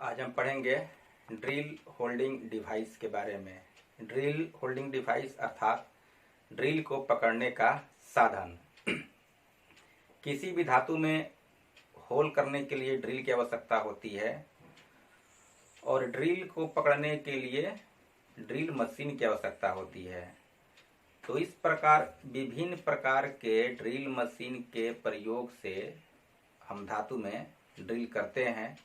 आज हम पढ़ेंगे ड्रिल होल्डिंग डिवाइस के बारे में। ड्रिल होल्डिंग डिवाइस अर्थात ड्रिल को पकड़ने का साधन। किसी भी धातु में होल करने के लिए ड्रिल की आवश्यकता होती है और ड्रिल को पकड़ने के लिए ड्रिल मशीन की आवश्यकता होती है। तो इस प्रकार विभिन्न प्रकार के ड्रिल मशीन के प्रयोग से हम धातु में ड्रिल करते हैं।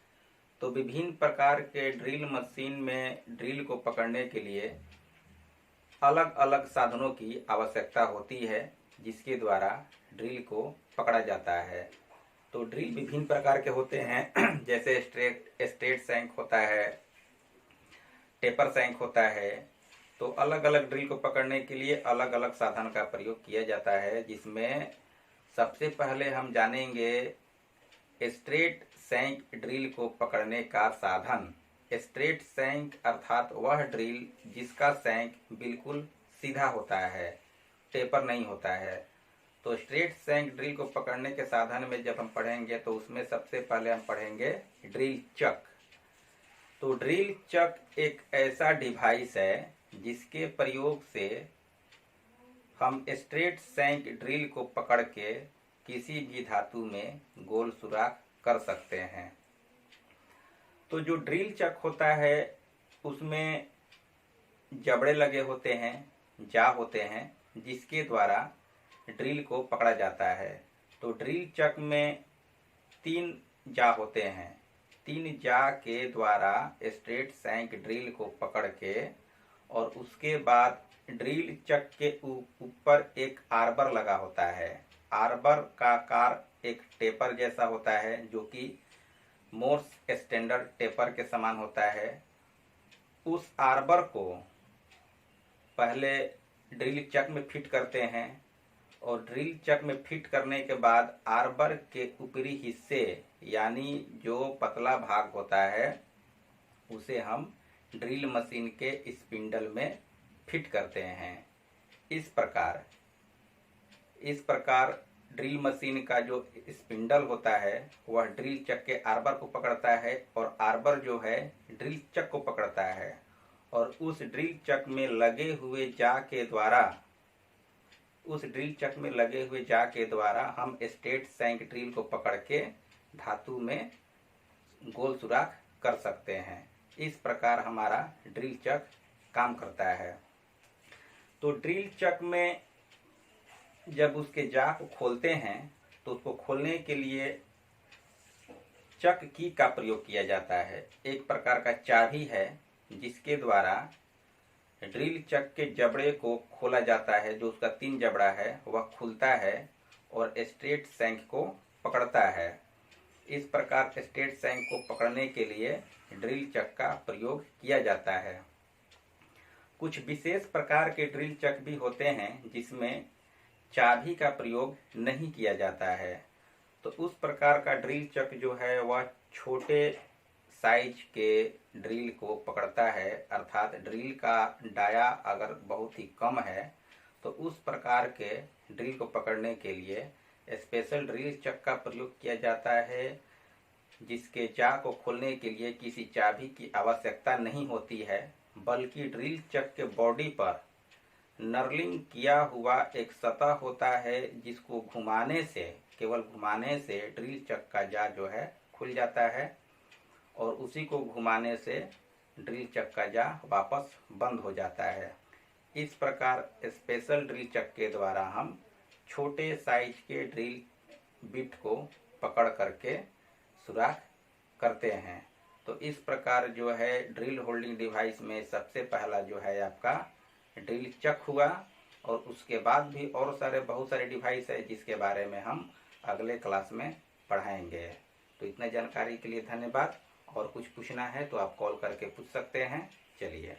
तो विभिन्न प्रकार के ड्रिल मशीन में ड्रिल को पकड़ने के लिए अलग अलग साधनों की आवश्यकता होती है, जिसके द्वारा ड्रिल को पकड़ा जाता है। तो ड्रिल विभिन्न प्रकार के होते हैं, जैसे स्ट्रेट सैंक होता है, टेपर सैंक होता है। तो अलग अलग ड्रिल को पकड़ने के लिए अलग अलग साधन का प्रयोग किया जाता है, जिसमें सबसे पहले हम जानेंगे स्ट्रेट सैंक ड्रिल को पकड़ने का साधन। स्ट्रेट सैंक अर्थात वह ड्रिल जिसका सैंक बिल्कुल सीधा होता है, टेपर नहीं होता है। तो स्ट्रेट सैंक ड्रिल को पकड़ने के साधन में जब हम पढ़ेंगे तो उसमें सबसे पहले हम पढ़ेंगे ड्रिल चक। तो ड्रिल चक एक ऐसा डिवाइस है जिसके प्रयोग से हम स्ट्रेट सैंक ड्रिल को पकड़ के किसी भी धातु में गोल सुराख कर सकते हैं। तो जो ड्रिल चक होता है उसमें जबड़े लगे होते हैं, जा होते हैं, जिसके द्वारा ड्रिल को पकड़ा जाता है। तो ड्रिल चक में 3 जा होते हैं। 3 जा के द्वारा स्ट्रेट सैंक ड्रिल को पकड़ के और उसके बाद ड्रिल चक के ऊपर एक आर्बर लगा होता है। आर्बर का आकार एक टेपर जैसा होता है, जो कि मोर्स स्टैंडर्ड टेपर के समान होता है। उस आर्बर को पहले ड्रिल चक में फिट करते हैं और ड्रिल चक में फिट करने के बाद आर्बर के ऊपरी हिस्से यानी जो पतला भाग होता है उसे हम ड्रिल मशीन के स्पिंडल में फिट करते हैं। इस प्रकार ड्रिल मशीन का जो स्पिंडल होता है वह ड्रिल चक के आर्बर को पकड़ता है और आर्बर जो है ड्रिल चक को पकड़ता है और उस ड्रिल चक में लगे हुए जा के द्वारा हम स्ट्रेट सैंक ड्रिल को पकड़ के धातु में गोल सुराख कर सकते हैं। इस प्रकार हमारा ड्रिल चक काम करता है। तो ड्रिल चक में जब उसके जा को खोलते हैं तो उसको खोलने के लिए चक की का प्रयोग किया जाता है। एक प्रकार का चाबी है जिसके द्वारा ड्रिल चक के जबड़े को खोला जाता है। जो उसका 3 जबड़ा है वह खुलता है और स्ट्रेट सैंक को पकड़ता है। इस प्रकार स्ट्रेट सैंक को पकड़ने के लिए ड्रिल चक का प्रयोग किया जाता है। कुछ विशेष प्रकार के ड्रिल चक भी होते हैं जिसमें चाबी का प्रयोग नहीं किया जाता है। तो उस प्रकार का ड्रिल चक जो है वह छोटे साइज के ड्रिल को पकड़ता है, अर्थात ड्रिल का डाया अगर बहुत ही कम है तो उस प्रकार के ड्रिल को पकड़ने के लिए स्पेशल ड्रिल चक का प्रयोग किया जाता है, जिसके जा को खोलने के लिए किसी चाबी की आवश्यकता नहीं होती है, बल्कि ड्रिल चक के बॉडी पर नर्लिंग किया हुआ एक सतह होता है, जिसको केवल घुमाने से ड्रिल चक का जा जो है खुल जाता है और उसी को घुमाने से ड्रिल चक का जा वापस बंद हो जाता है। इस प्रकार स्पेशल ड्रिल चक के द्वारा हम छोटे साइज के ड्रिल बिट को पकड़ करके सुराख करते हैं। तो इस प्रकार जो है ड्रिल होल्डिंग डिवाइस में सबसे पहला जो है आपका ड्रिल चक हुआ और उसके बाद भी और बहुत सारे डिवाइस है जिसके बारे में हम अगले क्लास में पढ़ाएंगे। तो इतने जानकारी के लिए धन्यवाद। और कुछ पूछना है तो आप कॉल करके पूछ सकते हैं। चलिए।